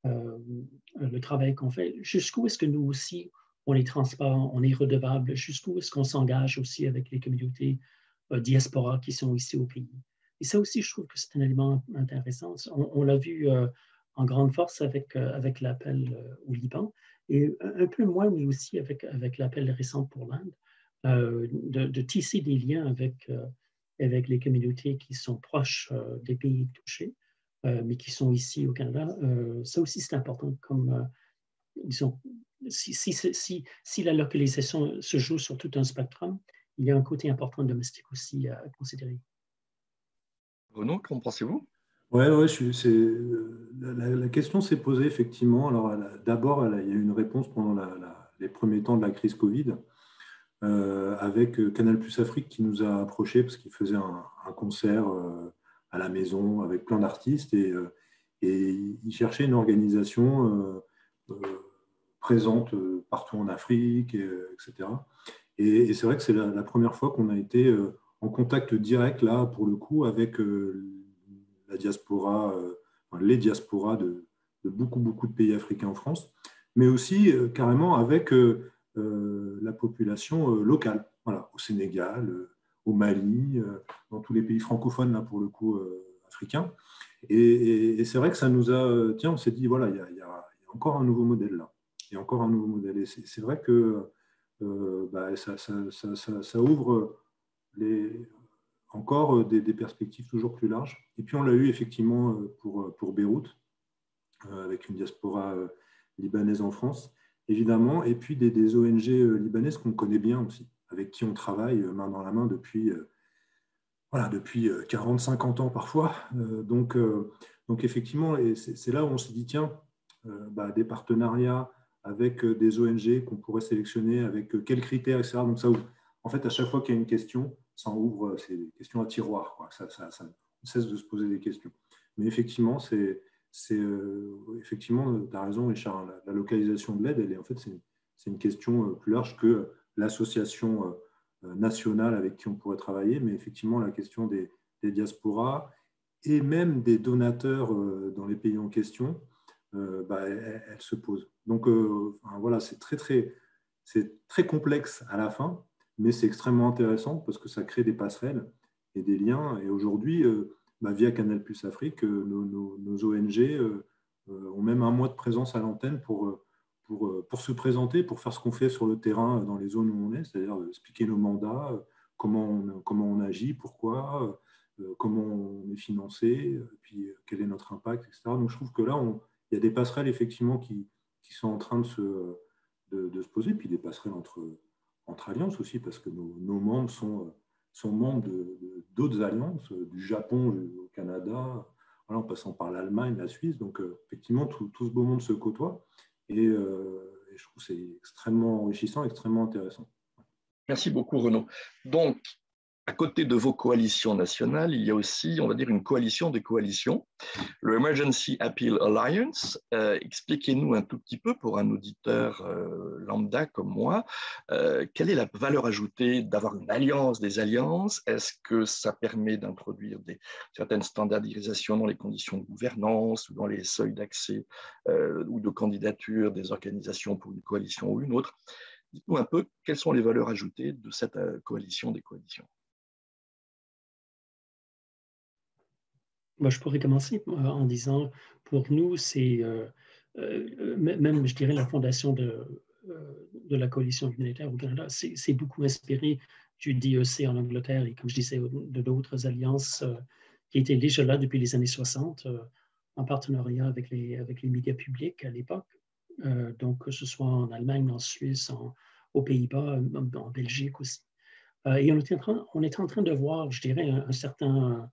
le travail qu'on fait, jusqu'où est-ce que nous aussi, on est transparent, on est redevable, jusqu'où est-ce qu'on s'engage aussi avec les communautés diaspora qui sont ici au pays. Et ça aussi, je trouve que c'est un élément intéressant. On l'a vu en grande force avec l'appel au Liban, et un peu moins, mais aussi avec l'appel récent pour l'Inde, de tisser des liens avec les communautés qui sont proches des pays touchés, mais qui sont ici au Canada. Ça aussi, c'est important. Comme, disons, si la localisation se joue sur tout un spectrum, il y a un côté important domestique aussi à considérer. Renaud, qu'en pensez-vous? Oui, la question s'est posée effectivement. Alors, d'abord, il y a eu une réponse pendant les premiers temps de la crise Covid, avec Canal Plus Afrique qui nous a approchés parce qu'il faisait un concert à la maison avec plein d'artistes et il cherchait une organisation présente partout en Afrique, etc. Et c'est vrai que c'est la première fois qu'on a été en contact direct, là, pour le coup, avec la diaspora, les diasporas de beaucoup de pays africains en France. mais aussi carrément avec la population locale, voilà, au Sénégal, au Mali, dans tous les pays francophones, là, pour le coup, africains. Et c'est vrai que ça nous a... Tiens, on s'est dit, voilà, il y a encore un nouveau modèle là. Il y a encore un nouveau modèle. Et c'est vrai que ça ouvre encore des perspectives toujours plus larges. Et puis, on l'a eu effectivement pour Beyrouth, avec une diaspora libanaise en France, évidemment, et puis des ONG libanaises qu'on connaît bien aussi, avec qui on travaille main dans la main depuis 40, 50 ans parfois. Donc, effectivement, c'est là où on s'est dit, tiens, des partenariats avec des ONG qu'on pourrait sélectionner, avec quels critères, etc. Donc, ça ouvre. En fait, à chaque fois qu'il y a une question, ça ouvre, c'est des questions à tiroir, quoi. Ça on cesse de se poser des questions. Mais effectivement, effectivement, tu as raison, Richard, la localisation de l'aide, en fait, c'est une question plus large que l'association nationale avec qui on pourrait travailler, mais effectivement, la question des diasporas et même des donateurs dans les pays en question, elle se pose. Donc, voilà, c'est très complexe à la fin, mais c'est extrêmement intéressant parce que ça crée des passerelles et des liens. Et aujourd'hui, via Canal Plus Afrique, nos ONG ont même un mois de présence à l'antenne pour se présenter, pour faire ce qu'on fait sur le terrain dans les zones où on est, c'est-à-dire expliquer nos mandats, comment on agit, pourquoi, comment on est financé, puis quel est notre impact, etc. Donc je trouve que là, il y a des passerelles effectivement qui sont en train de se poser, puis des passerelles entre alliances aussi, parce que nos membres sont membres d'autres alliances, du Japon au Canada, voilà, en passant par l'Allemagne, la Suisse. Donc effectivement, tout ce beau monde se côtoie. Et je trouve que c'est extrêmement enrichissant, extrêmement intéressant. Merci beaucoup, Renaud. Donc, à côté de vos coalitions nationales, il y a aussi, on va dire, une coalition des coalitions, le Emergency Appeal Alliance. Expliquez-nous un tout petit peu, pour un auditeur lambda comme moi, quelle est la valeur ajoutée d'avoir une alliance des alliances? Est-ce que ça permet d'introduire certaines standardisations dans les conditions de gouvernance ou dans les seuils d'accès ou de candidature des organisations pour une coalition ou une autre? Dites-nous un peu quelles sont les valeurs ajoutées de cette coalition des coalitions. Moi, je pourrais commencer en disant, pour nous, c'est même, je dirais, la fondation de la coalition humanitaire au Canada, c'est beaucoup inspiré du DEC en Angleterre et, comme je disais, de d'autres alliances qui étaient déjà là depuis les années 60, en partenariat avec les médias publics à l'époque. Donc, que ce soit en Allemagne, en Suisse, aux Pays-Bas, en Belgique aussi. Et on est en train de voir, je dirais, un certain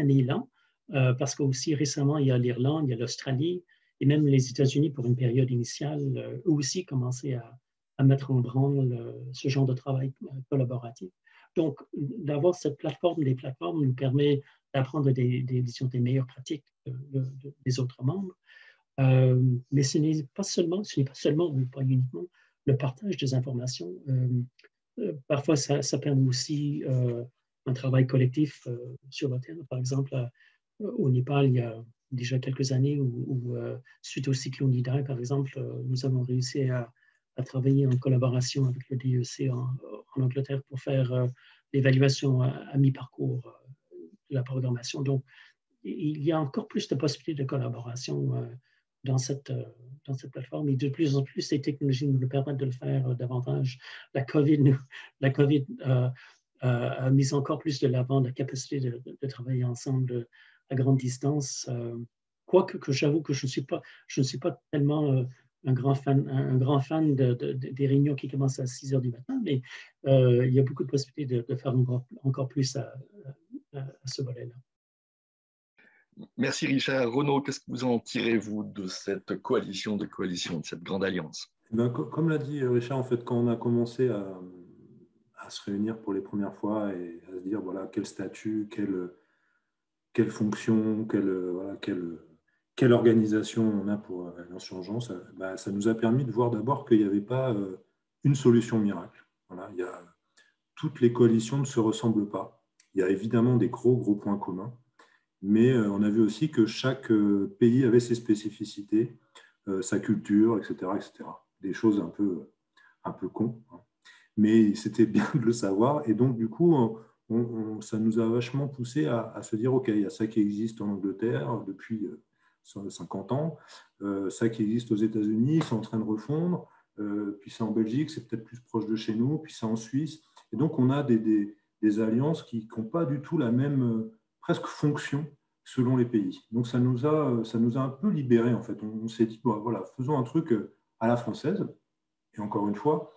élan, parce qu'aussi récemment, il y a l'Irlande, il y a l'Australie, et même les États-Unis, pour une période initiale, eux aussi commençaient à mettre en branle ce genre de travail collaboratif. Donc, d'avoir cette plateforme, des plateformes nous permet d'apprendre des meilleures pratiques des autres membres. Mais ce n'est pas seulement, ou pas uniquement, le partage des informations. Parfois, ça permet aussi un travail collectif sur le terrain. Par exemple, au Népal, il y a déjà quelques années, où suite au cyclone Idai, par exemple, nous avons réussi à travailler en collaboration avec le DEC en Angleterre pour faire l'évaluation à mi-parcours de la programmation. Donc, il y a encore plus de possibilités de collaboration dans cette plateforme. Et de plus en plus, ces technologies nous permettent de le faire davantage. La COVID a mis encore plus de l'avant la capacité de travailler ensemble à grande distance. Quoique j'avoue que je ne suis pas tellement un grand fan des réunions qui commencent à 6 heures du matin, mais il y a beaucoup de possibilités de faire encore plus à ce volet-là. Merci Richard. Renaud, qu'est-ce que vous en tirez, vous, de cette coalition de cette grande alliance? Comme l'a dit Richard, en fait, quand on a commencé à se réunir pour les premières fois et à se dire, voilà, quel statut, quelle fonction, quelle organisation on a pour l'Alliance Urgence, ça nous a permis de voir d'abord qu'il n'y avait pas une solution miracle. Voilà, toutes les coalitions ne se ressemblent pas. Il y a évidemment des gros points communs, mais on a vu aussi que chaque pays avait ses spécificités, sa culture, etc., etc. Des choses un peu cons, hein. Mais c'était bien de le savoir. Et donc, du coup, ça nous a vachement poussé à se dire, OK, il y a ça qui existe en Angleterre depuis 50 ans, ça qui existe aux États-Unis, c'est en train de refondre, puis c'est en Belgique, c'est peut-être plus proche de chez nous, puis c'est en Suisse. Et donc, on a des alliances qui n'ont pas du tout la même presque fonction selon les pays. Donc, ça nous a un peu libérés, en fait. On s'est dit, bon, voilà, faisons un truc à la française. Et encore une fois,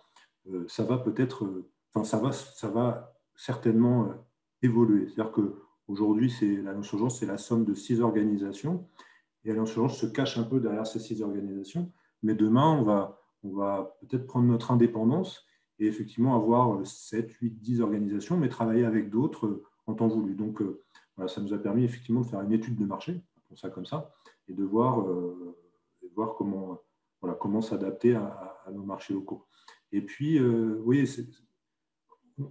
ça va peut-être, ça va certainement évoluer. C'est-à-dire qu'aujourd'hui, l'Alliance Urgence, c'est la somme de 6 organisations. Et l'Alliance Urgence se cache un peu derrière ces 6 organisations. Mais demain, on va peut-être prendre notre indépendance et effectivement avoir 7, 8, 10 organisations, mais travailler avec d'autres en temps voulu. Donc, voilà, ça nous a permis effectivement de faire une étude de marché, appelons ça comme ça, et de voir comment s'adapter à nos marchés locaux. Et puis, oui,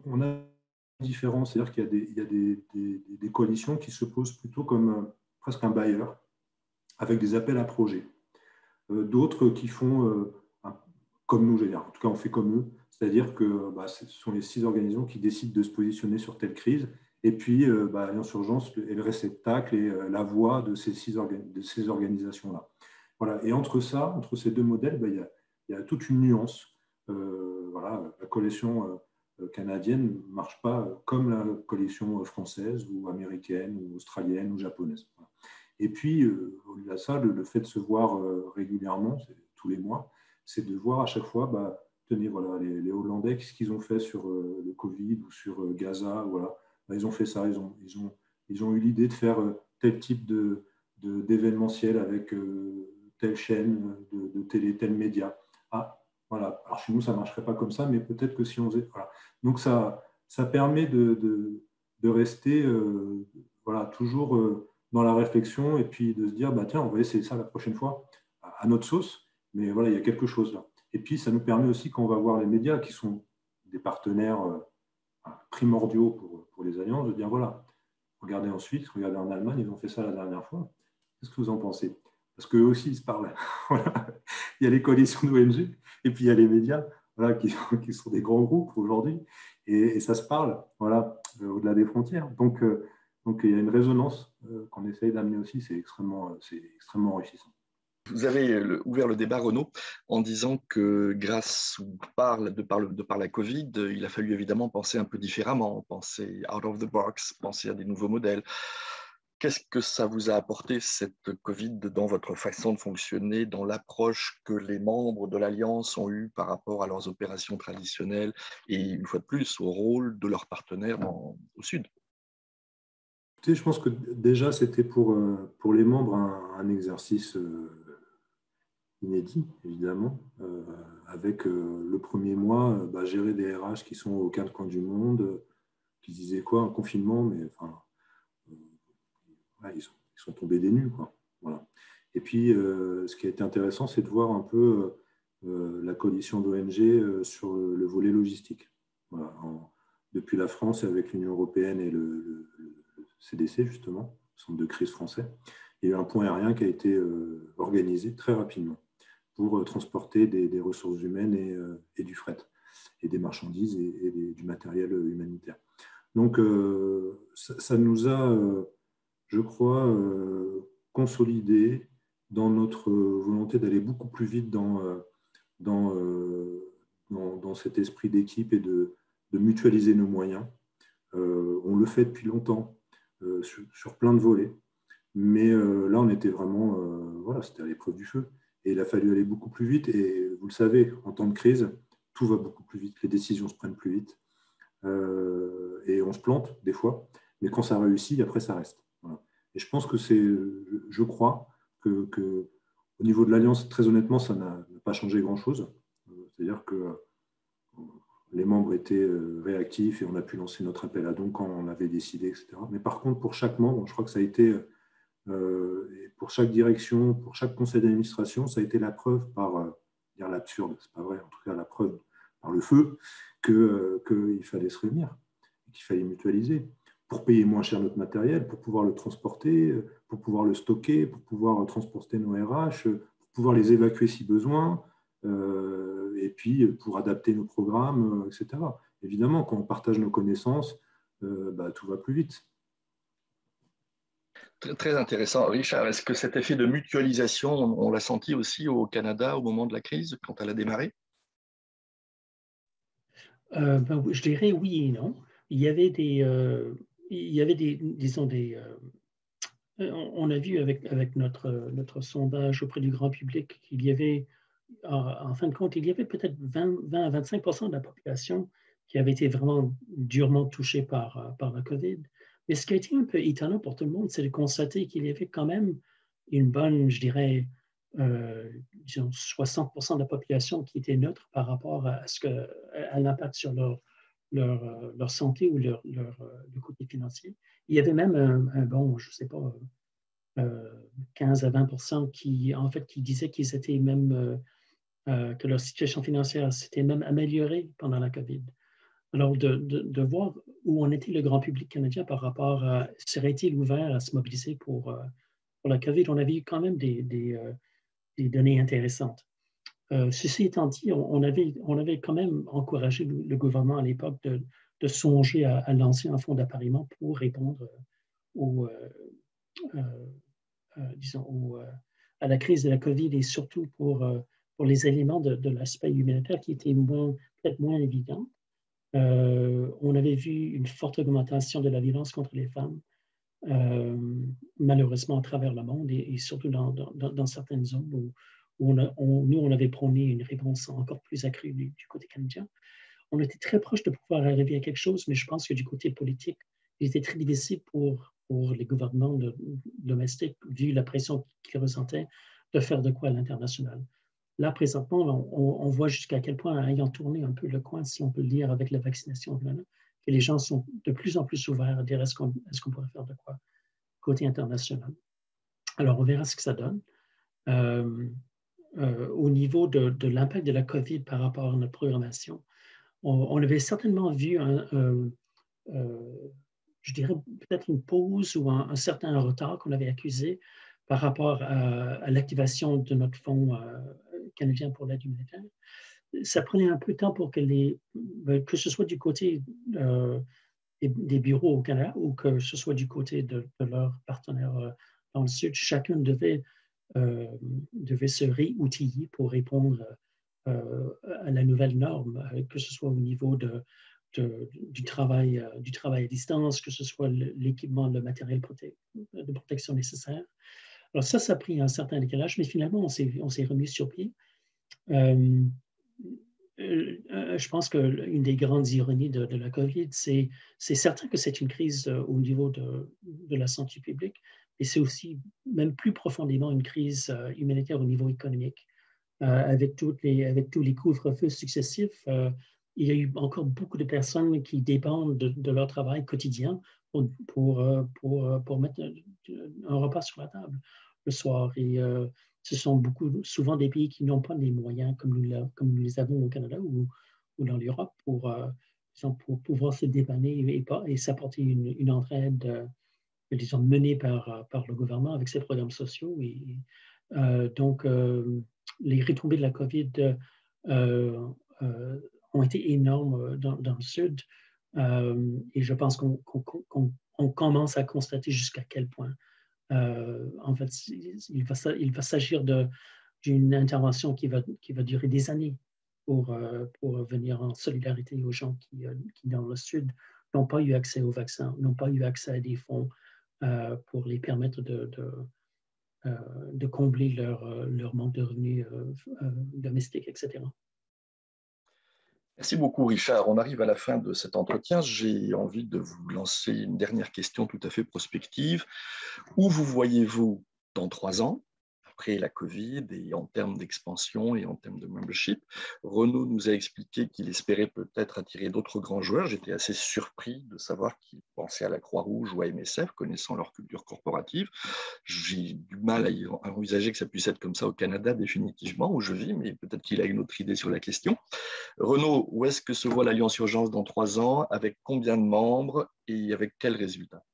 on a une différence, c'est-à-dire qu'il y a des coalitions qui se posent plutôt comme presque un bailleur, avec des appels à projets. D'autres qui font comme nous, j'allais dire. En tout cas, on fait comme eux, c'est-à-dire que ce sont les 6 organisations qui décident de se positionner sur telle crise, et puis Alliance Urgence est le réceptacle et la voix de ces organisations-là. Voilà. Et entre ces deux modèles, il y a toute une nuance. Voilà, la coalition canadienne ne marche pas comme la coalition française ou américaine ou australienne ou japonaise. Voilà. Et puis, au-delà de ça, le fait de se voir régulièrement, tous les mois, c'est de voir à chaque fois, tenez, voilà, les Hollandais, qu'est-ce qu'ils ont fait sur le Covid ou sur Gaza, voilà. Ils ont fait ça, ils ont eu l'idée de faire tel type d'événementiel avec telle chaîne de télé, tel média. Ah, voilà. Alors chez nous, ça ne marcherait pas comme ça, mais peut-être que si on faisait... Voilà. Donc ça permet de rester voilà, toujours dans la réflexion et puis de se dire, tiens, on va essayer ça la prochaine fois à notre sauce, mais voilà, il y a quelque chose là. Et puis, ça nous permet aussi, quand on va voir les médias, qui sont des partenaires primordiaux pour les alliances, de dire, voilà, regardez en Suisse, regardez en Allemagne, ils ont fait ça la dernière fois. Qu'est-ce que vous en pensez? Parce qu'eux aussi, ils se parlent. Voilà. Il y a les coalitions d'ONG, et puis il y a les médias, voilà, qui sont des grands groupes aujourd'hui, et ça se parle, voilà, au-delà des frontières. Donc, il y a une résonance qu'on essaye d'amener aussi, c'est extrêmement enrichissant. Vous avez ouvert le débat, Renaud, en disant que grâce ou de par la Covid, il a fallu évidemment penser un peu différemment, penser out of the box, penser à des nouveaux modèles. Qu'est-ce que ça vous a apporté, cette Covid, dans votre façon de fonctionner, dans l'approche que les membres de l'Alliance ont eue par rapport à leurs opérations traditionnelles et, une fois de plus, au rôle de leurs partenaires au Sud? Je pense que déjà, c'était pour les membres un exercice inédit, évidemment, avec le premier mois, gérer des RH qui sont aux 4 coins du monde, qui disaient quoi, un confinement, mais enfin, ils sont tombés des nues, quoi. Voilà. Et puis, ce qui a été intéressant, c'est de voir un peu la coalition d'ONG sur le volet logistique. Voilà. Depuis la France et avec l'Union européenne et le CDC, justement, le centre de crise français, il y a eu un pont aérien qui a été organisé très rapidement pour transporter des ressources humaines et du fret, et des marchandises et du matériel humanitaire. Donc, ça nous a, je crois, consolidé dans notre volonté d'aller beaucoup plus vite dans cet esprit d'équipe et de mutualiser nos moyens. On le fait depuis longtemps sur plein de volets, mais là, on était vraiment, voilà, c'était à l'épreuve du feu. Et il a fallu aller beaucoup plus vite. Et vous le savez, en temps de crise, tout va beaucoup plus vite. Les décisions se prennent plus vite. Et on se plante des fois. Mais quand ça réussit, après, ça reste. Voilà. Et je pense que je crois que au niveau de l'Alliance, très honnêtement, ça n'a pas changé grand-chose. C'est-à-dire que les membres étaient réactifs et on a pu lancer notre appel à dons quand on avait décidé, etc. Mais par contre, pour chaque membre, je crois que ça a été... et pour chaque direction, pour chaque conseil d'administration, ça a été la preuve par, dire l'absurde, c'est pas vrai, en tout cas la preuve par le feu, qu'il fallait se réunir, qu'il fallait mutualiser pour payer moins cher notre matériel, pour pouvoir le transporter, pour pouvoir le stocker, pour pouvoir transporter nos RH, pour pouvoir les évacuer si besoin, et puis pour adapter nos programmes, etc. Évidemment, quand on partage nos connaissances, tout va plus vite. Très, très intéressant. Richard, est-ce que cet effet de mutualisation, on l'a senti aussi au Canada au moment de la crise, quand elle a démarré? Je dirais oui et non. Il y avait disons on a vu avec notre sondage auprès du grand public qu'il y avait, en fin de compte, il y avait peut-être 20 à 25% de la population qui avait été vraiment durement touchée par la COVID. Mais ce qui a été un peu étonnant pour tout le monde, c'est de constater qu'il y avait quand même une bonne, je dirais, disons 60% de la population qui était neutre par rapport à l'impact sur leur santé ou le côté financier. Il y avait même un bon, je ne sais pas, 15 à 20% qui disaient qu'ils étaient même, que leur situation financière s'était même améliorée pendant la COVID. Alors, de voir où en était le grand public canadien par rapport à serait-il ouvert à se mobiliser pour la COVID, on avait eu quand même des données intéressantes. Ceci étant dit, on avait quand même encouragé le gouvernement à l'époque de songer à lancer un fonds d'appariement pour répondre aux, disons, à la crise de la COVID et surtout pour les éléments de l'aspect humanitaire qui étaient peut-être moins évidents. On avait vu une forte augmentation de la violence contre les femmes, malheureusement à travers le monde et surtout dans certaines zones où nous, on avait prôné une réponse encore plus accrue du côté canadien. On était très proche de pouvoir arriver à quelque chose, mais je pense que du côté politique, il était très difficile pour les gouvernements domestiques, vu la pression qu'ils ressentaient, de faire de quoi à l'international. Là, présentement, on voit jusqu'à quel point, ayant tourné un peu le coin, si on peut le dire, avec la vaccination, que les gens sont de plus en plus ouverts à dire est-ce qu'on pourrait faire de quoi côté international. Alors, on verra ce que ça donne. Au niveau de l'impact de la COVID par rapport à notre programmation, on avait certainement vu je dirais peut-être une pause ou un certain retard qu'on avait accusé par rapport à l'activation de notre fonds canadien pour l'aide humanitaire. Ça prenait un peu de temps pour que ce soit du côté des bureaux au Canada ou que ce soit du côté de leurs partenaires dans le Sud, chacun devait se réoutiller pour répondre à la nouvelle norme, que ce soit au niveau du travail à distance, que ce soit l'équipement, le matériel de protection nécessaire. Alors ça a pris un certain décalage, mais finalement, on s'est remis sur pied. Je pense qu'une des grandes ironies de la COVID, c'est certain que c'est une crise au niveau de la santé publique, mais c'est aussi même plus profondément une crise humanitaire au niveau économique. Avec tous les couvre-feux successifs, il y a eu encore beaucoup de personnes qui dépendent de leur travail quotidien pour mettre un repas sur la table le soir. Et ce sont souvent des pays qui n'ont pas les moyens comme nous les avons au Canada ou dans l'Europe pour pouvoir se dépanner et s'apporter une entraide, disons, menée par le gouvernement avec ses programmes sociaux. Et donc, les retombées de la COVID ont été énormes dans le Sud et je pense qu'on commence à constater jusqu'à quel point. En fait, il va s'agir d'une intervention qui va durer des années pour venir en solidarité aux gens qui dans le Sud, n'ont pas eu accès aux vaccins, n'ont pas eu accès à des fonds pour les permettre de combler leur manque de revenus domestiques, etc. Merci beaucoup, Richard. On arrive à la fin de cet entretien. J'ai envie de vous lancer une dernière question tout à fait prospective. Où vous voyez-vous dans 3 ans, après la COVID et en termes d'expansion et en termes de membership? Renaud nous a expliqué qu'il espérait peut-être attirer d'autres grands joueurs. J'étais assez surpris de savoir qu'il pensait à la Croix-Rouge ou à MSF, connaissant leur culture corporative. J'ai du mal à envisager que ça puisse être comme ça au Canada, définitivement, où je vis, mais peut-être qu'il a une autre idée sur la question. Renaud, où est-ce que se voit l'Alliance Urgence dans 3 ans? Avec combien de membres et avec quels résultats?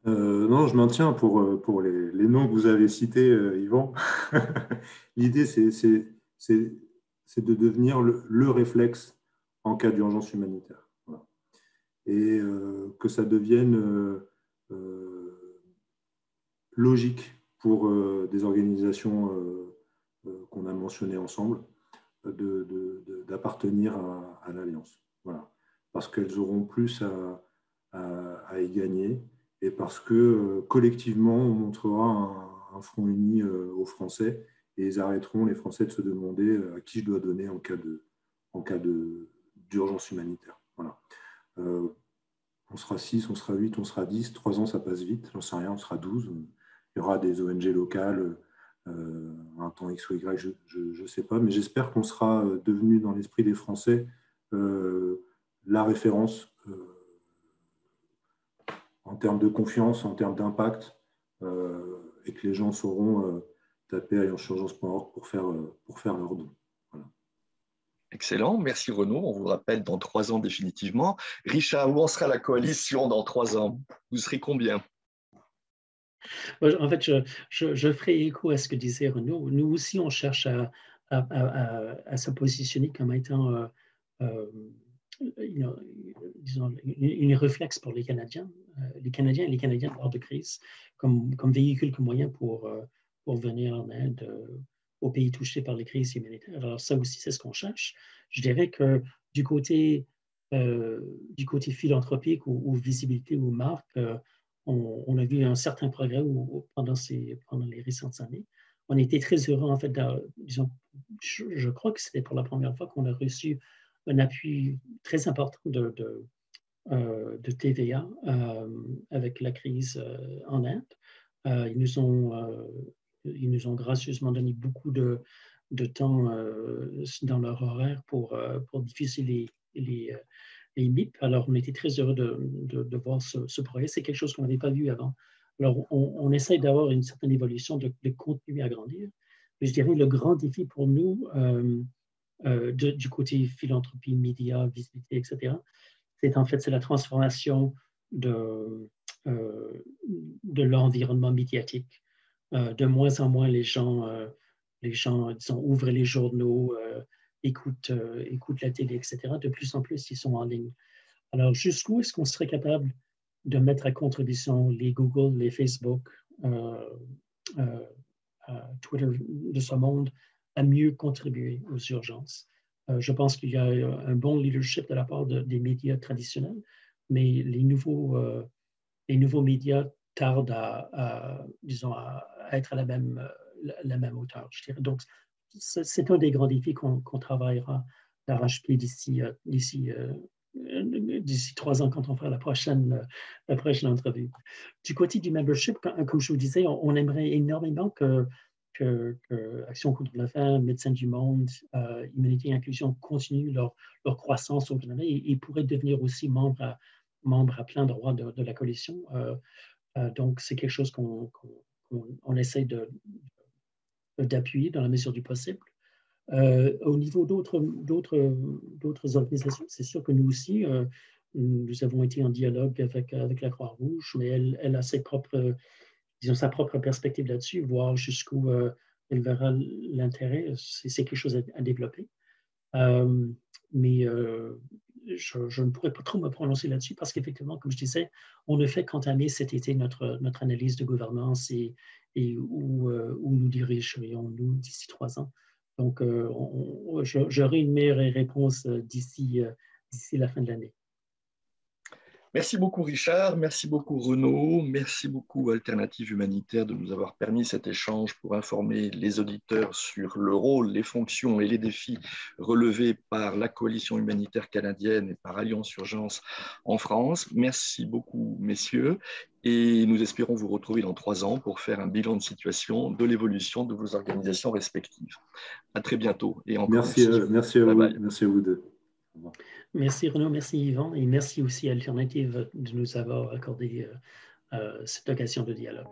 Non, je maintiens pour les noms que vous avez cités, Yvan. L'idée, c'est de devenir le réflexe en cas d'urgence humanitaire. Voilà. Et que ça devienne logique pour des organisations qu'on a mentionnées ensemble d'appartenir à l'Alliance. Voilà. Parce qu'elles auront plus à y gagner et parce que collectivement, on montrera un front uni aux Français et ils arrêteront, les Français, de se demander à qui je dois donner en cas d'urgence humanitaire. Voilà. On sera 6, on sera 8, on sera 10, 3 ans, ça passe vite, j'en sais rien, on sera 12. Il y aura des ONG locales, un temps X ou Y, je ne sais pas, mais j'espère qu'on sera devenu dans l'esprit des Français la référence en termes de confiance, en termes d'impact, et que les gens sauront taper allianceurgence.org pour faire leur don. Voilà. Excellent, merci Renaud. On vous rappelle dans 3 ans définitivement. Richard, où en sera la coalition dans 3 ans? Vous serez combien? En fait, je ferai écho à ce que disait Renaud. Nous aussi, on cherche à se positionner comme étant disons, une réflexe pour les Canadiens et les Canadiens hors de crise, comme véhicule, comme moyen pour venir en aide aux pays touchés par les crises humanitaires. Alors ça aussi, c'est ce qu'on cherche. Je dirais que du côté philanthropique ou visibilité ou marque, on a vu un certain progrès pendant les récentes années. On était très heureux, en fait, disons, je crois que c'était pour la première fois qu'on a reçu un appui très important de TVA avec la crise en Inde. Ils nous ont gracieusement donné beaucoup de temps dans leur horaire pour diffuser les MIP. Alors, on était très heureux de voir ce projet. C'est quelque chose qu'on n'avait pas vu avant. Alors, on essaie d'avoir une certaine évolution, de continuer à grandir. Mais je dirais le grand défi pour nous, du côté philanthropie, médias, visibilité, etc., c'est la transformation de l'environnement médiatique. De moins en moins, les gens disons, ouvrent les journaux, écoutent la télé, etc. De plus en plus, ils sont en ligne. Alors, jusqu'où est-ce qu'on serait capable de mettre à contribution les Google, les Facebook, Twitter de ce monde à mieux contribuer aux urgences? Je pense qu'il y a un bon leadership de la part des médias traditionnels, mais les nouveaux médias tardent disons, à être à la même hauteur, je dirais. Donc, c'est un des grands défis qu'on travaillera d'arrache-pied d'ici 3 ans quand on fera la prochaine entrevue. Du côté du membership, comme je vous disais, on aimerait énormément que Action contre la faim, Médecins du monde, Humanité et Inclusion continuent leur croissance au Canada et pourraient devenir aussi membres à plein droit de la coalition. Donc, c'est quelque chose qu'on essaie d'appuyer dans la mesure du possible. Au niveau d'autres organisations, c'est sûr que nous aussi, nous avons été en dialogue avec la Croix-Rouge, mais elle a sa propre perspective là-dessus, voir jusqu'où elle verra l'intérêt. C'est quelque chose à développer. Mais je ne pourrais pas trop me prononcer là-dessus parce qu'effectivement, comme je disais, on ne fait qu'entamer cet été notre analyse de gouvernance et où nous dirigerions-nous d'ici 3 ans. Donc, j'aurai une meilleure réponse d'ici la fin de l'année. Merci beaucoup Richard, merci beaucoup Renaud, merci beaucoup Alternative Humanitaire de nous avoir permis cet échange pour informer les auditeurs sur le rôle, les fonctions et les défis relevés par la coalition humanitaire canadienne et par Alliance Urgence en France. Merci beaucoup messieurs et nous espérons vous retrouver dans 3 ans pour faire un bilan de situation de l'évolution de vos organisations respectives. À très bientôt et encore merci. Merci à vous, merci à vous deux. Merci Renaud, merci Yvan et merci aussi à Alternative de nous avoir accordé cette occasion de dialogue.